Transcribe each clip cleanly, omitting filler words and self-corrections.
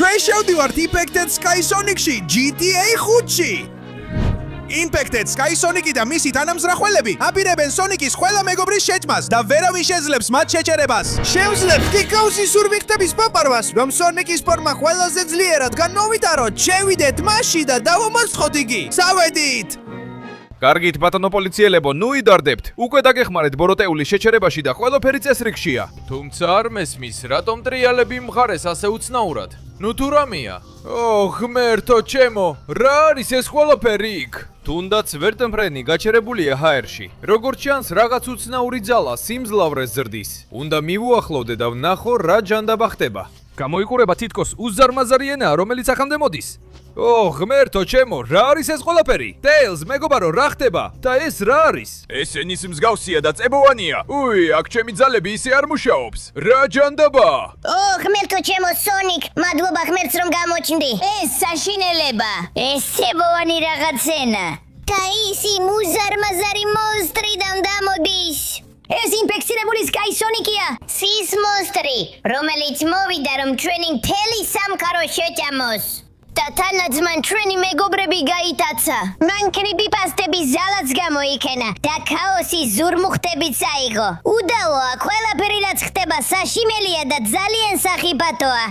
ჩვენ შევდივართ Infected Sky Sonic-ში GTA 5-ში. Infected Sky Sonic-ი და მისი თანამზრახველები აპირებენ Sonic-ის ყველა მეგობრის შეჭმას და ვერავინ შეძლებს მათ შეჭერებას. შევძლებ კიკაუსის ურვიხტების პოპარვას, რომ Sonic-ის ფორმა ყველაზე ძლიერად განმოვიტაროთ. შევიდეთ მასში და დავამარცხოთ იგი. წავედით! კარგით, ბატონო პოლიციელებო, ნუ იდარდებთ. უკვე დაგეხმარეთ ბოროტეული შეჩერებაში და ყველაფერი წესრიგშია. თუმცა არ მესმის, რატომ ტრიალები მხარეს ასე უცნაურად? ნუ თუ რამეა? ღმერთო ჩემო, რა არის ეს ყველაფერი იქ? თუნდაც ვერტმფრენი გაჩერებულია ჰაერში. როგორც ჩანს, რაღაც უცნაური ძალა სიმძლავრეს ზრდის. უნდა მივუახლოვდე და ვნახო რა ჯანდაბა ხდება. გამოიყურება თითქოს უზარმაზარი ენაა, რომელიც ახამდე მოდის. ღმერთო ჩემო, რა არის ეს ყველაფერი? Tails, მეგობარო, რა ხდება? და ეს რა არის? ესენის მსგავსია და წებოვანია. აქ ჩემი ძალები ისე არ მუშაობს. რა ჯანდაბა? ღმერთო ჩემო, Sonic, მადლობა ღმერთს რომ გამოჩნდი. ეს საშინელება. ეს წებოვანი რაღაცენა. და ის იმ უზარმაზარი მონსტრიდან დამოდის. ეს ინფექცირებული Sky Sonic-ია. cis მონსტრი, რომელიც მოვიდა რომ ჩვენი მთელი სამყარო შეჭამოს. და თანაც მან ჩვენი მეგობრები გაიტაცა. მან კრიპიპასტების ძალაც გამოიქენა და ქაოსის ზურმუხტებიც აიღო. უდავოა, ყველაფერი რაც ხდება საშიმელია და ძალიან სახიფათოა.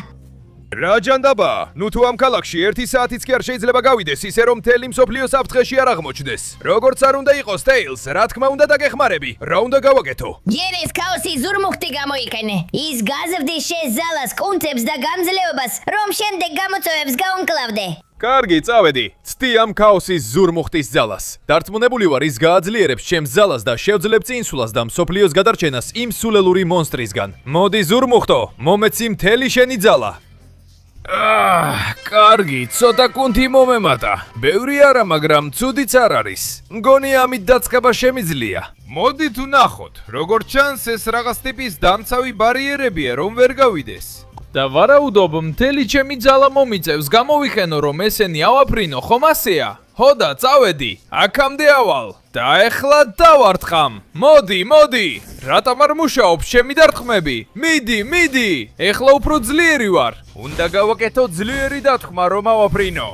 რა ჯანდაბა? ნუ თუ ამ ქალაქში 1 საათიც კი არ შეიძლება გავიდეს ისე რომ მთელი მსოფლიო საფრთხეში არ აღმოჩნდეს. როგორც არ უნდა იყოს Tails, რა თქმა უნდა დაგეხმარები. რა უნდა გავაკეთო? ჯერეს ქაოსის ზურმუხტი გამოიქენე. ის გაზრდის შენ ზალას, კუნთებს და გამძლეობას, რომ შემდეგ გამოწვევებს გაუმკლავდე. კარგი, წავედი. ცდი ამ ქაოსის ზურმუხტის ძალას. დარწმუნებული ვარ, ის გააძლიერებს ჩემს ძალას და შევძლებ წინსვლას და მსოფლიოს გადარჩენას იმ სულელური მონსტრისგან. მოდი ზურმუხტო, მომეცი მთელი შენი ძალა. კარგი, ცოტა კუნთი მომემატა. ბევრი არა, მაგრამ ცუდიც არ არის. მგონი ამით დაწყება შემიძლია. მოდით ვნახოთ. როგორც ჩანს, ეს რაღაც ტიპის დამცავი ბარიერებია, რომ ვერ გავიდეს. და ვარაუდობ, მთელი ჩემი ძალა მომიწევს, გამოვიხენო, რომ ესენი ავაფრინო, ხომ ასეა? ჰოდა, წავედი. აქამდე ავალ. და ეხლა დავარტყამ. მოდი. რატომ არ მუშაობს ჩემი დარტყმები? მიდი. ეხლა უფრო ძლიერი ვარ. უნდა გავაკეთო ძლიერი დათქმა, რომ ავაფრინო.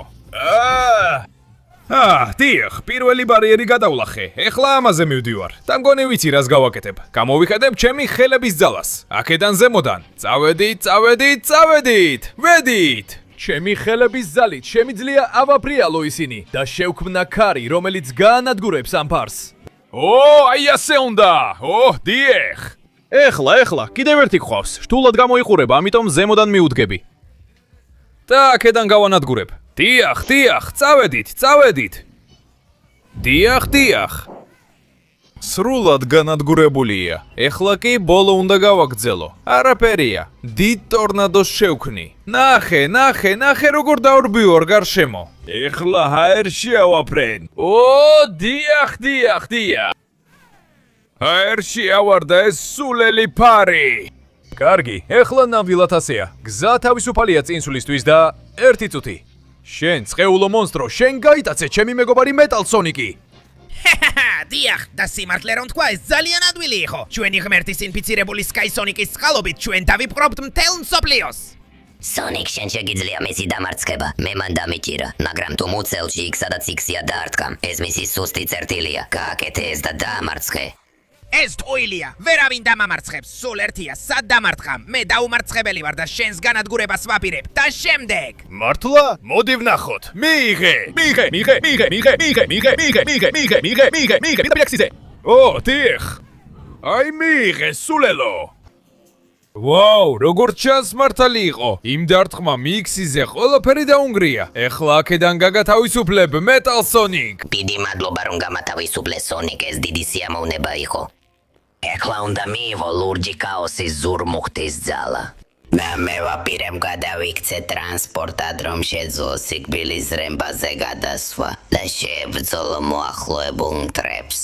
დიახ, პირველი ბარიერი გადავლახე. ეხლა ამაზე მივდივარ. და მგონი ვიცი რას გავაკეთებ. გამოვიხედებ ჩემი ხელების ძალას. აქედან ზემოდან. წავედით. ვედით. ჩემი ხელების ძალით შემიძლია ავაფრიალო ისინი და შევქმნა ქარი, რომელიც გაანადგურებს ამ ფარს. აი ასე უნდა. დიახ. ეხლა კიდევ ერთი გყავს. რთულად გამოიყურება, ამიტომ ზემოდან მიუდგები. და აქედან გავანადგურებ. დიახ, წავედით. დიახ. სრულად განადგურებულია. ეხლა კი ბოლო უნდა გავაგრძელო. არაფერია. დიდ ტორნადოს შევქმნი. ნახე როგორ დაორბივარ გარშემო. ეხლა ჰაერში ავაფრენ. დიახ. ჰაერში ავარ და ეს სულელი ფარი. კარგი, ეხლა ნამდვილად ასეა. გზა თავისუფალია წინსვლისთვის და 1 წუთი. შენ წყეულო მონსტრო, შენ გაიტაცე ჩემი მეგობარი Metal Sonic-ი. დიახ, და სიმართლე რომ თქვა, ეს ძალიან ადვილი იყო. ჩვენი ღმერთის ინფიცირებული Sky Sonic-ის წყალობით ჩვენ დავიპყრობთ მთელ მსოფლიოს. Sonic, შენ შეგიძლია მისი დამარცხება. მე მან დამიჭირა, მაგრამ თუ მუცელში იქ სადაც იქსია დაარტყამ. ეს მისი სუსტი წერტილია. გააკეთე ეს და დაამარცხე. ეს ტყუილია, ვერავინ დამამარცხებს. სულ ერთია, სად დამარცხამ? მე დაუმარცხებელი ვარ და შენს განადგურებას ვაპირებ. და შემდეგ. მართლა? მოდი ვნახოთ. მიიღე. დიახ. აი მიიღე, სულელო. ვაუ, როგორც ჩანს მართალი იყო. იმ დარტყმა მიქსიზე ყველაფერი დაუნგრია. ეხლა აქედან გაგათავისუფლებ Metal Sonic. დიდი მადლობა რომ გამათავისუფლე Sonic, ეს დიდი სიამოვნება იყო. ეხლა უნდა მიიღო ლურჯი ქაოსის ზურმუხტის ძალა. და მე ვაპირებ გადავიქცე ტრანსპორტად, რომ შეძლო სიკვდილის ზრემბაზე გადასვლა და შეებრძოლო მოახლოებულ მტრებს.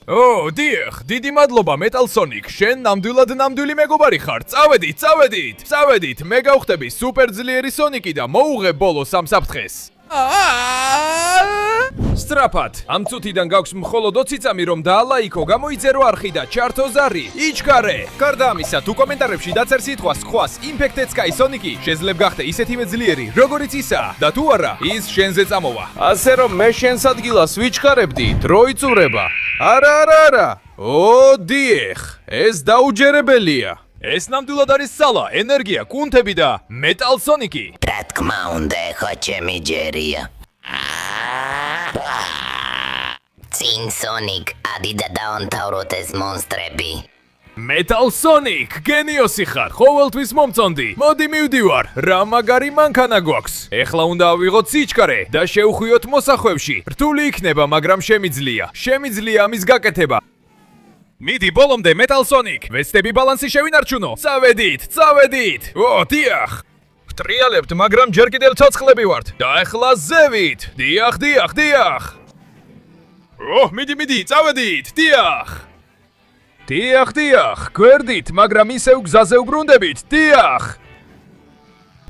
დიახ, დიდი მადლობა Metal Sonic, შენ ნამდვილად მეგობარი ხარ. წავედით. მე გავხდები სუპერ ძლიერი Sonic-ი და მოუღებ ბოლოს ამ საფრთხეს. სწრაფად. ამ წუთიდან გაქვს მხოლოდ 20 წამი რომ დაალაიქო, გამოიწერო არხი და ჩართო ზარი. იჩქარე. გარდა ამისა, თუ კომენტარებში დაცერ სიტყვას ხვას Infected Sky Sonic-ი, შეიძლება გახდე ისეთივე ძლიერი, როგორიც ისაა და თუ არა, ის შენზე წამოვა. ასე რომ მე შენს ადგილას ვიჩქარებდი, დრო იწურება. არა. ო, დიეხ, ეს დაუჯერებელია. ეს ნამდვილად არის სალა, ენერგია, კუნთები და Metal Sonic-ი. რა თქმა უნდა, ხო ჩემი ჯერია. წინ Sonic, ადი და დაანთავროთ ეს მონსტრები. Metal Sonic, გენიოსი ხარ, ყოველთვის მომწონდი. მოდი მივდივარ, რა მაგარი მანქანა გვაქვს. ეხლა უნდა ავიღოთ სიჩქარე და შევხვიოთ მოსახვევში. რთული იქნება, მაგრამ შემიძლია ამის გაკეთება. მიდი ბოლომდე Metal Sonic, ვეცდები ბალანსი შევინარჩუნო. წავედით. ო, დიახ. ვტრიალებთ, მაგრამ ჯერ კიდევ ცოცხლები ვართ. და ეხლა ზევით. დიახ. ო, მიდი, წავედით. დიახ, გვერდით, მაგრამ ისევ გზაზე უბრუნდებით. დიახ.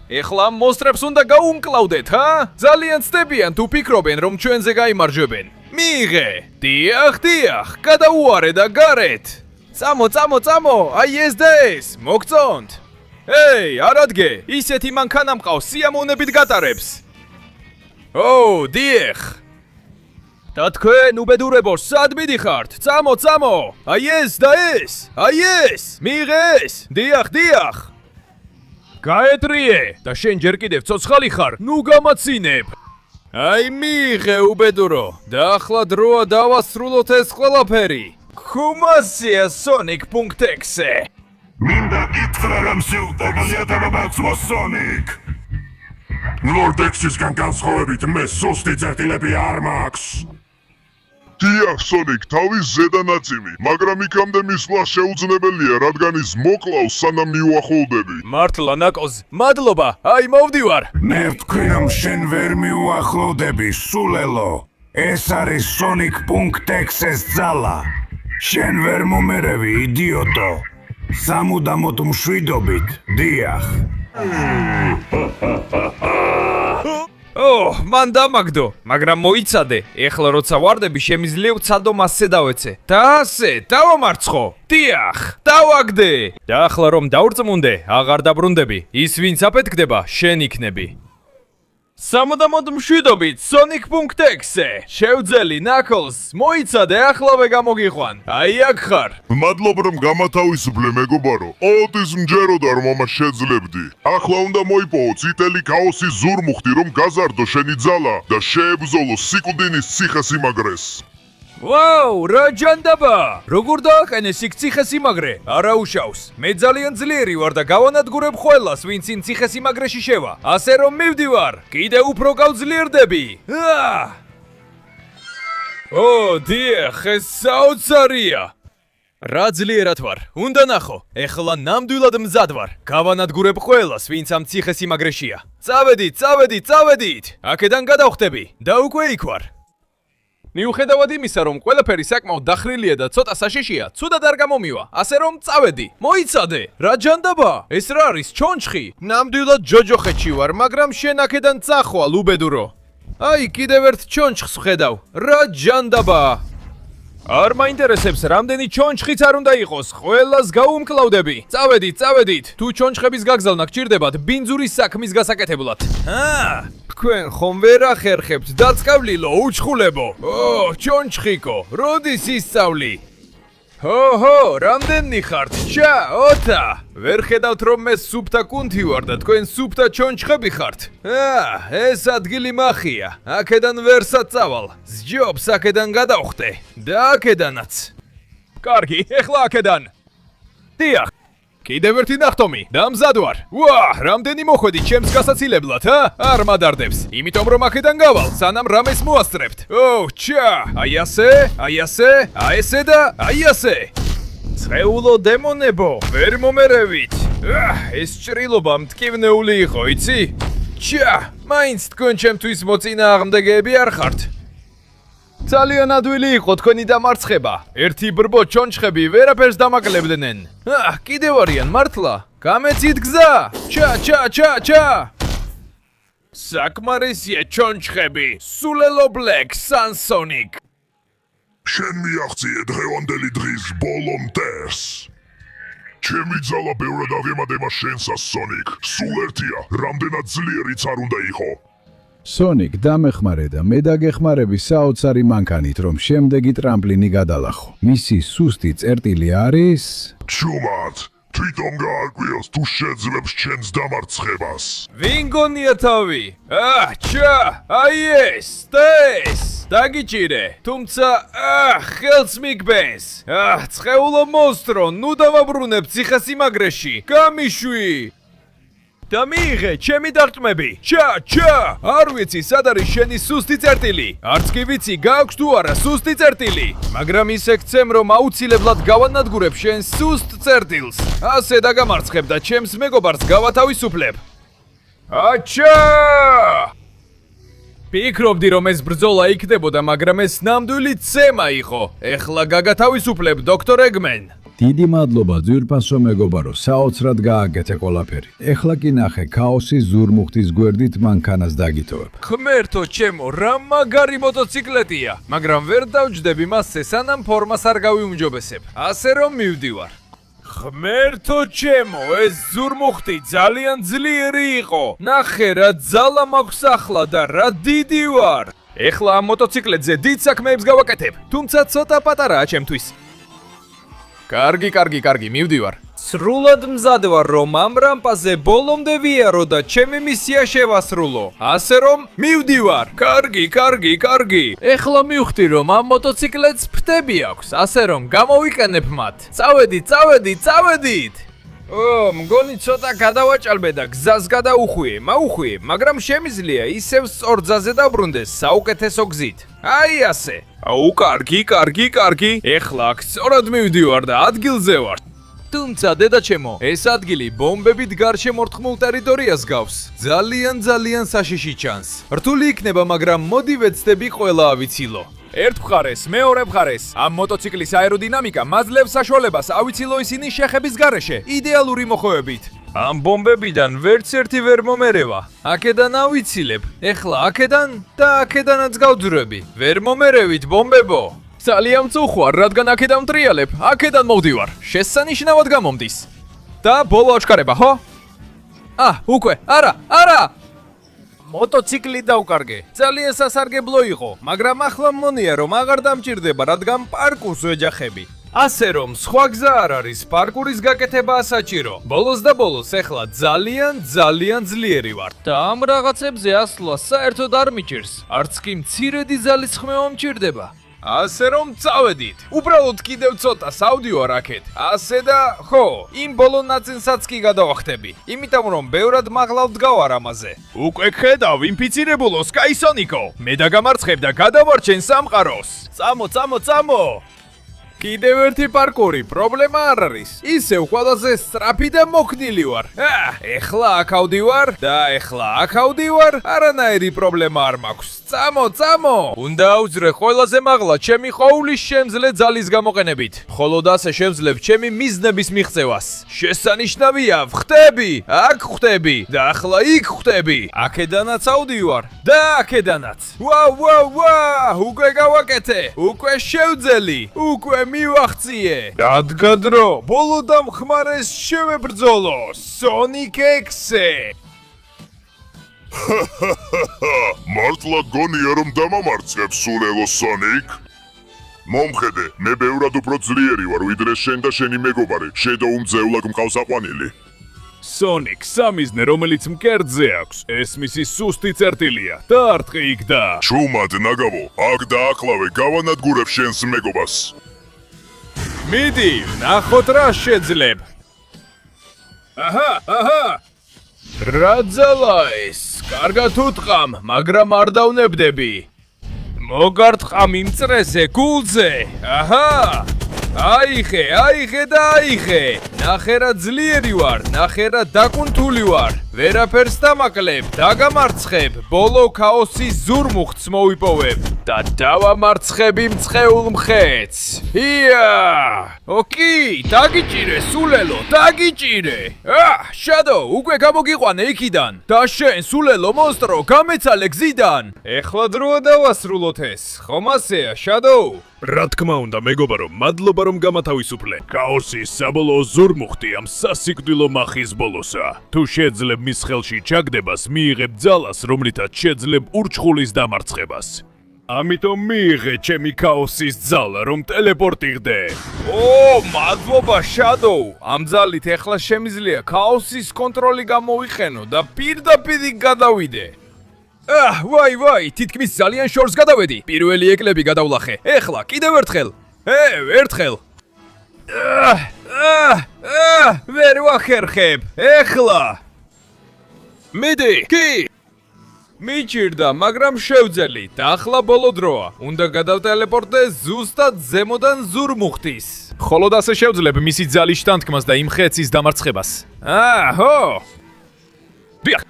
ეხლა მოსტრებს უნდა გაუმკლავდეთ, ჰა? ძალიან ცდებიან თუ ფიქრობენ, რომ ჩვენზე გაიმარჯვებენ. მიიღე. დიახ, გადაუარე და გარეთ. წამო, აი ეს და ეს, მოგწონთ. ეი, არადგე, ისეთი მანქანა მყავს, სიამოვნებით გატარებს. ო, დიეხ. და თქვენ უბედურებო, სად მიდიხართ? წამო. აი ეს და ეს. მიიღე ეს. დიახ. გაეტრიე და შენ ჯერ კიდევ ცოცხალი ხარ, ნუ გამაცინებ. აი მიიღე უბედურო და ახლა დროა დავასრულოთ ეს ყველაფერი. ხუმასია Sonic.exe. მინდა გითხრა რომ სიუტეგლიათებაც Sonic. Lord X-ისგან განსხვავებით მე სუსტი წერტილები არ მაქვს. დიახ, Sonic, თავის ზედა ნაწილი, მაგრამ იქამდე მისვლა შეუძლებელია, რადგან ის მოკლავს, სანამ მიუახლოვდები. მართლა ნაკოზ, მადლობა, აი მოვდივარ. მე ვთქვი რომ შენ ვერ მიუახლოვდები, სულელო. ეს არის Sonic.exe-ის ძალა. შენ ვერ მომერევი, იდიოტო. სამუდამოდ მშვიდობით, დიახ. მან დამაგდო, მაგრამ მოიცადე. ეხლა როცა ვარდები, შემიძლია ვცადო მასზე დავეცე. და ასე, დავამარცხო. დიახ, დავაგდე. და ახლა რომ დავრწმუნდე, აღარ დაბრუნდები. ის ვინც აფეთქდება, შენ იქნები. სამუდამოდ მშვიდობით, Sonic.exe. შევძელი, Knuckles, მოიცადე, ახლავე გამოგიყვან. აი აქ ხარ. მადლობა რომ გამათავისუფლე, მეგობარო. ოდის მჯეროდა რომ ამას შეძლებდი. ახლა უნდა მოიპოვო წითელი ქაოსის ზურმუხტი, რომ გაზარდო შენი ძალა და შეებრძოლო სიკვდილის ციხესიმაგრეს. ვაუ, რა ჯანდაბა! როგორ დააყენე ციხესიმაგრე? არა უშავს. მე ძალიან ძლიერი ვარ და გავანადგურებ ყველას, ვინც იმ ციხესიმაგრეში შევა. ასე რომ მივდივარ, კიდე უფრო გავძლიერდები. ო, დიახ, ეს საოცარია. რა ძლიერად ვარ, უნდა ნახო. ეხლა ნამდვილად მზად ვარ. გავანადგურებ ყველას, ვინც ამ ციხესიმაგრეშია. წავედით. აქედან გადავხტები და უკვე იქ ვარ. მიუხედავად იმისა, რომ ყველაფერი საკმაოდ დახრილია და ცოტა საშიშია, ცუდად არ გამომივა. ასე რომ წავედი. მოიცადე. რა ჯანდაბა? ეს რა არის, ჩონჩხი? ნამდვილად ჯოჯოხეთში ვარ, მაგრამ შენ აქედან წახვალ, უბედურო. აი, კიდევ ერთ ჩონჩხს ვხედავ. რა ჯანდაბა? არ მაინტერესებს, რამდენი ჩონჩხიც არ უნდა იყოს, ყველას გაუმკლავდები. წავედით. თუ ჩონჩხების გაგზავნა გჭირდებათ ბინძურის საქმის გასაკეთებლად. თქვენ ხომ ვერ ახერხებთ დაწკავლილო, უჩხულებო. ო, ჩონჩხიკო, როდის ისწავლი? ჰო, რამდენი ხართ? ოთა. ვერ ხედავთ რომ მე სუფთა კუნთი ვარ და თქვენ სუფთა ჩონჩხები ხართ? ეს ადგილი მახია. აქედან ვერსად წავალ. სჯობს აქედან გადავხტე. და აქედანაც. კარგი, ეხლა აქედან. დიახ. კიდევ ერთი ნახტომი, დამზად ვარ. რამდენი მოხვედით ჩემს გასაცილებლად, არ მადარდებს. იმიტომ რომ აქედან გავალ, სანამ რამეს მოასწრებთ. აი ასე და აი ასე. ცხეულო დემონებო, ვერ მომერევით. ეს ჭრილობა მტკივნეული იყო, იცი? მაინც თქვენ ჩემთვის მოწინააღმდეგეები არ ხართ. ძალიან ადვილი იყო თქვენი დამარცხება. ერთი ბრბო ჩონჩხები ვერაფერს დამაკლებდნენ. კიდევ არიან მართლა? გამეცით გზა. საკმარისია ჩონჩხები. სულელო ბლეკ, სანსონიკ. შენ მიაღწიე დღევანდელი დღის ბოლო მტერს. ჩემი ძალა ბევრად აღემატება შენსა, სონიკ. სულ ერთია, რამდენად ძლიერიც არ უნდა იყო. სონიკ, დამეხმარე და მე დაგეხმარები საოცარი მანქანით, რომ შემდეგი ტრამპლინი გადალახო. მისი სუსტი წერტილი არის... ჩუმად, თვითონ გაარკვიოს თუ შეძლებს ჩემს დამარცხებას. ვინ გონია თავი? ჩა, აი ეს, დაგიჭირე, თუმცა, ხელს მიგბენს. ცხეულო მონსტრო, ნუ დავაბრუნებ ციხესიმაგრეში, გამიშვი! და მიიღე, ჩემი დარტყმები. ჩა, არ ვიცი, სად არის შენი სუსტი წერტილი. არც კი ვიცი, გააქვს თუ არა სუსტი წერტილი. მაგრამ ისე გცემ, რომ აუცილებლად გავანადგურებ შენ სუსტ წერტილს. ასე დაგამარცხებ და ჩემს მეგობარს გავათავისუფლებ. აჩა! ფიქრობდი, რომ ეს ბრძოლა იქნებოდა, მაგრამ ეს ნამდვილი ცემა იყო. ეხლა გაგათავისუფლებ, დოქტორ ეგმენ. დიდი მადლობა ძვირფასო მეგობარო, საოცრად გააკეთე ყველაფერი. ეხლა კი ნახე, ქაოსის ზურმუხტის გვერდით მანქანას დაგიტოვებ. ხმერთო ჩემო, რა მაგარი მოტოციკლეტია, მაგრამ ვერ დავჯდები მასზე, სანამ ფორმას არ გავიუმჯობესებ. ასე რომ მივდივარ. ხმერთო ჩემო, ეს ზურმუხტი ძალიან ძლიერი იყო. ნახე რა ძალა მაქვს ახლა და რა დიდი ვარ. ეხლა ამ მოტოციკლეტზე დიდ საქმეებს გავაკეთებ, თუმცა ცოტა პატარაა ჩემთვის. კარგი, მივდივარ. სრულად მზად ვარ, რომ ამ რამპაზე ბოლომდე ვიარო და ჩემი მისია შევასრულო. ასე რომ, მივდივარ. კარგი. ეხლა მივხვდი, რომ ამ მოტოციკლეტს ფრთები აქვს, ასე რომ გამოვიყენებ მათ. წავედით. მგონი ცოტა გადავაჭალბე და გზას გადაუხვიე, მაგრამ შემიძლია ისევ სწორ გზაზე დაბრუნდეს საუკეთესო გზით. აი ასე. კარგი. ეხლა აქ სწორად მივდივარ და ადგილზე ვარ. თუმცა დედაჩემო, ეს ადგილი ბომბებით გარშემორტყმულ ტერიტორიას გავს. ძალიან საშიში ჩანს. რთული იქნება, მაგრამ მოდი ვეცდები ყველა ავიცილო. ერთ მხარეს, მეორე მხარეს. ამ მოტოციკლის აეროდინამიკა მაძლევს საშუალებას ავიცილო ისინი შეხების გარეშე, იდეალური მოხოვებით. ამ ბომბებიდან ვერც ერთი ვერ მომერევა. აქედან ავიცილებ. ეხლა აქედან და აქედანაც გავძვრები. ვერ მომერევით ბომბებო. ძალიან მწუხვარ, რადგან აქედან ვტრიალებ. აქედან მოვდივარ. შესანიშნავად გამომდის. და ბოლო აჩქარება, ხო? უკვე, არა! მოტოციკლი დავკარგე. ძალიან სასარგებლო იყო, მაგრამ ახლა მგონია, რომ აღარ დამჭირდება, რადგან პარკურს ვეჯახები. ასე რომ, სხვა გზა არ არის, პარკურის გაკეთება ასაჭირო. ბოლოს და ბოლოს, ეხლა ძალიან ძლიერი ვარ. და ამ რაღაცებზე ასვლა საერთოდ არ მიჭირს. არც კი მცირედი ძალის ხმევა მჭირდება. ასე რომ წავედით. უბრალოდ კიდევ ცოტა სავდივარ აქეთ. ასე და ხო, იმ ბოლო ნაწილსაც კი გადავახტები. იმიტომ რომ ბევრად მაღლა ვდგავარ ამაზე. უკვე ხედავ ინფიცირებულო სკაისონიკო. მე დაგამარცხებ და გადავარჩენ სამყაროს. წამო. კიდევ ერთი პარკური, პრობლემა არ არის. ისევ ყველაზე სწრაფი და მოქნილი ვარ. ეხლა აქ ავდივარ და ეხლა აქ ავდივარ. არანაირი პრობლემა არ მაქვს. წამო. უნდა აუძრე ყველაზე მაღლა ჩემი ხოვლის შემძლე ძალის გამოყენებით. მხოლოდ ასე შევძლებ ჩემი მიზნების მიღწევას. შესანიშნავია, ვხვდები, აქ ხვდები და ახლა იქ ხვდები. აქედანაც ავდივარ და აქედანაც. ვა, უკვე გავაკეთე. უკვე შევძელი. უკვე მივახციე. დადგა დრო, ბოლო და მხმარეს შევებრძოლო. სონიკ ექსე. მართლა გონია რომ დამამარცხებ სულელო სონიკ? მომხედე, მე ბევრად უფრო ძლიერი ვარ ვიდრე შენ და შენი მეგობარი. შედო უმძევლად მყავს აყვანილი. სონიკ, სამიზნე რომელიც მკერდზე აქვს, ეს მისი სუსტი წერტილია. დაარტყი იქ და. ჩუმად ნაგავო, აქ და ახლავე გავანადგურებ შენს მეგობას. მიდი, ნახოთ რა შეძლებ. აჰა. რა ძალა ეს? კარგად უთყამ, მაგრამ არ დავნებდები. მოგარტყამ იმ წრეზე, გულზე. აჰა. აიხე. ნახე რა ძლიერი ვარ, ნახე რა დაკუნთული ვარ. ვერაფერს დამაკლებ, დაგამარცხებ, ბოლო ქაოსის ზურმუხტს მოვიპოვებ და დავამარცხები მწყეულ მხეცს. ია! ოკი, დაგიჭირე სულელო, დაგიჭირე. შადო, უკვე გამოგიყვანე იქიდან. და შენ სულელო მონსტრო, გამეცალე გზიდან. ეხლა დროა დავასრულოთ ეს. ხომ ასეა, შადო? რა თქმა უნდა, მეგობარო, მადლობა რომ გამათავისუფლე. ქაოსის საბოლოო ზურმუხტი ამ სასიკვდილო მახის ბოლოსა. თუ შეძლებ მის ხელში ჩაგდებას, მიიღებ ძალას, რომლითაც შეძლებ ურჩხულის დამარცხებას. ამიტომ მიიღე ჩემი ქაოსის ძალა, რომ ტელეპორტირდე. მადლობა, შადო. ამ ძალით ეხლა შემიძლია ქაოსის კონტროლი გამოვიხენო და პირდაპირ გადავიდე. ვაი, თითქმის ძალიან შორს გადავედი. პირველი ეკლები გადავლახე. ეხლა კიდევ ერთხელ. ერთხელ. ვერ ვახერხებ. ეხლა. მიდი, კი. მიჭირდა, მაგრამ შევძელი. და ახლა ბოლო დროა. უნდა გადავტელეპორტდე ზუსტად ზემოდან ზურმუხტის. ხოლოდ ასე შევძლებ მისი ძალის შთანთქმას და იმ მხეცის დამარცხებას. ჰო. დიახ.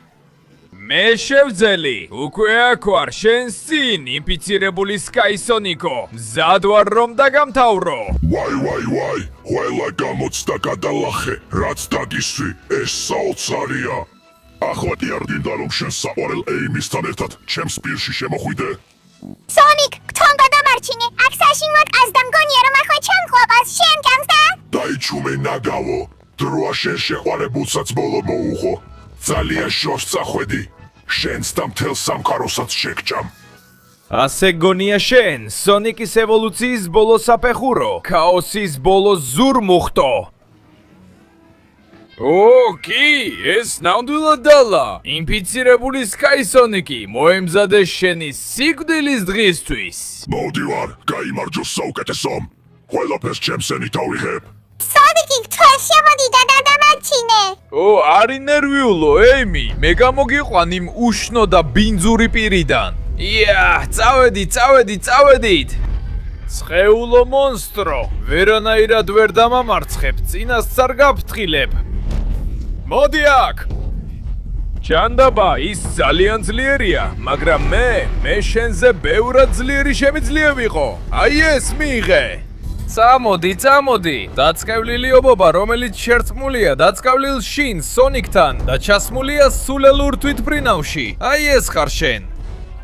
მე შევძელი, უკვე აქ ვარ შენს წინ, ინფიცირებული სკაისონიკო. მზად ვარ რომ დაგამთავრო. ვაი, ყველა გამოცდა გადალახე, რაც დაგისვი, ეს საოცარია. ახლა დიარდინდა რომ შენ საყვარელ ეიმისთან ერთად ჩემს პირში შემოხვიდე. სონიკ, გთონ გადამარჩინე. აქ საშინვად ყაზდა მგონია რომ ახლა ჩამხლობას, შემკამს და დაიჩუმე ნაგავო, დროა შენ შეყვარებულსაც ბოლო მოუხო. ძალიან შორს წახვედი, შენს და მთელ სამყაროსაც შეგჭამ. ასე გონია შენ, სონიკის ევოლუციის ბოლო საფეხურო, ქაოსის ბოლო ზურმუხტო. კი, ეს ნამდვილად დალა. ინფიცირებული სკაისონიკი მოემზადე შენი სიკვდილის დღისთვის. მოდი ვარ, გაიმარჯოს საუკეთესომ. ყველაფერს ჩემს ენით ავიღებ. სონიკი, გთონ შემოდი და გადამარჩინე. არი ნერვიულო, ეიმი, მე გამოგიყვან იმ უშნო და ბინძური პირიდან. წავედით. წყეულო მონსტრო, ვერანაირად ვერ დამამარცხებ, წინასწარ გაფრთხილებ. მოდი აქ! ჩანდაბა, ის ძალიან ძლიერია, მაგრამ მე შენზე ბევრად ძლიერი შემიძლია ვიყო. აი ეს მიიღე. წამოდი. დაწკევლილი ობობა, რომელიც შერწყმულია დაწკევლილ შინ სონიკთან და ჩასმულია სულელურ თვითმფრინავში. აი ეს ხარ შენ.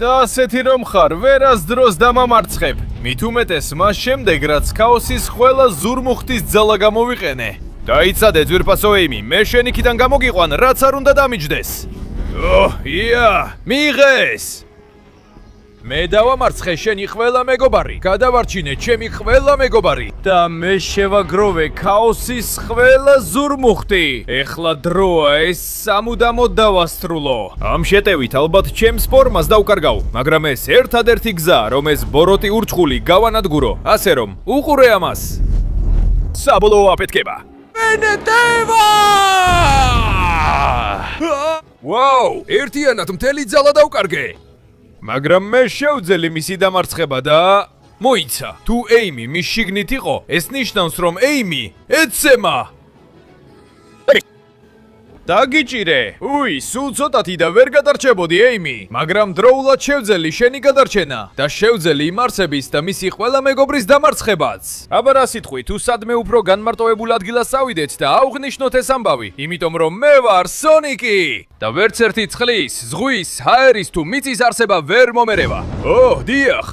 და ასეთი რომ ხარ, ვერას დროს დამამარცხებ. მით უმეტეს მას შემდეგ, რაც ქაოსის ყველა ზურმუხტის ძალა გამოვიყენე. დაიცადე ძვირფასო ეიმი, მე შენ იქიდან გამოგიყვან, რაც არ უნდა დამიჯდეს. მიიღეს! მე დავამარცხე შენი ყველა მეგობარი, გადავარჩინე ჩემი ყველა მეგობარი და მე შევაგროვე ქაოსის ყველა ზურმუხტი. ეხლა დროა ეს სამუდამოდ დავასრულო. ამ შეტევით ალბათ ჩემს ფორმას დავკარგავ, მაგრამ ეს ერთადერთი გზა, რომ ეს ბოროტი ურჩხული გავანადგურო, ასე რომ უყურე ამას. საბოლოო აფეთქება. ვენეტევა! ვაუ, ერთიანად მთელი ძალა დავკარგე. მაგრამ მე შევძელი მისი დამარცხება და მოიცა. თუ ეიმი მის შიგნით იყო, ეს ნიშნავს რომ ეიმი ეცემა. დაგიჭირე. სულ ცოტათი და ვერ გადარჩებოდი ეიმი, მაგრამ დროულად შევძელი შენი გადარჩენა და შევძელი იმ არსების და მისი ყველა მეგობრის დამარცხებაც. აბა რა სიტყვი, თუ სადმე უფრო განმარტოვებულ ადგილას ავიდეთ და აუღნიშნოთ ეს ამბავი, იმიტომ რომ მე ვარ სონიკი და ვერც ერთი წყლის, ზღვის, ჰაერის თუ მიწის არსება ვერ მომერევა. დიახ.